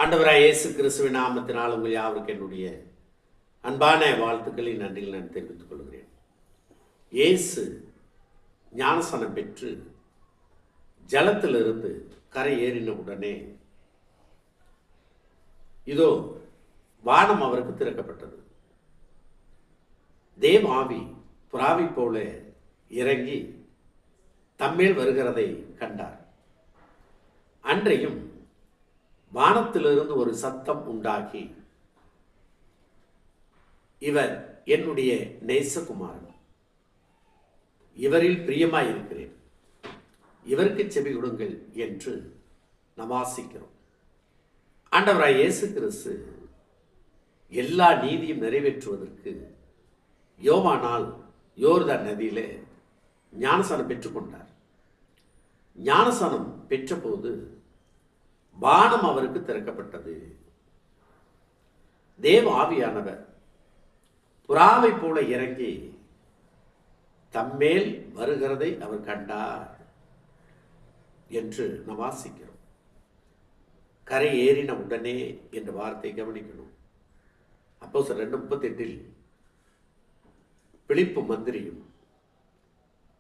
ஆண்டவராய் இயேசு கிறிஸ்துவின் நாமத்தினால் உங்கள் யாவருக்கு என்னுடைய அன்பான வாழ்த்துக்களை நன்றிகள் நான் தெரிவித்துக் கொள்கிறேன். இயேசு ஞானஸ்நானம் பெற்று ஜலத்திலிருந்து கரை ஏறின உடனே இதோ வானம் அவருக்கு திறக்கப்பட்டது. தேவ ஆவி புறாவை போல இறங்கி தம்மேல் வருகிறதை கண்டார். அன்றையும் வானத்திலிருந்து ஒரு சத்தம் உண்டாகி, இவர் என்னுடைய நேசகுமாரன், இவரில் பிரியமாயிருக்கிறேன், இவருக்கு செவி கொடுங்கள் என்று நாம் வாசிக்கிறோம். ஆண்டவராய் இயேசு கிறிஸ்து எல்லா நீதியும் நிறைவேற்றுவதற்கு யோவானால் யோர்தான் நதியிலே ஞானஸ்நானம் பெற்றுக்கொண்டார். ஞானஸ்நானம் பெற்றபோது வானம் அவருக்கு திறக்கப்பட்டது. தேவ ஆவியானவர் புறாவை போல இறங்கி தம்மேல் வருகிறதை அவர் கண்டார் என்று நாம் வாசிக்கிறோம். கரை ஏறின உடனே என்ற வார்த்தை கவனிக்கணும். அப்போஸ்தலர் 2:38 பிலிப்பு மந்திரியும்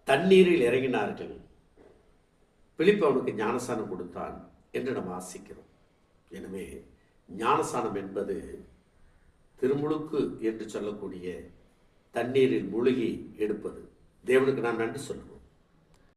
தண்ணீரில் இறங்கினார்கள், பிலிப்பு அவனுக்கு ஞானஸ்நானம் கொடுத்தான் என்று நாம் வாசிக்கிறோம். எனவே ஞானஸ்நானம் என்பது திருமுழுக்கு என்று சொல்லக்கூடிய தண்ணீரில் முழுகி எடுப்பது. தேவனுக்கு நாம் நன்றி சொல்லுவோம்.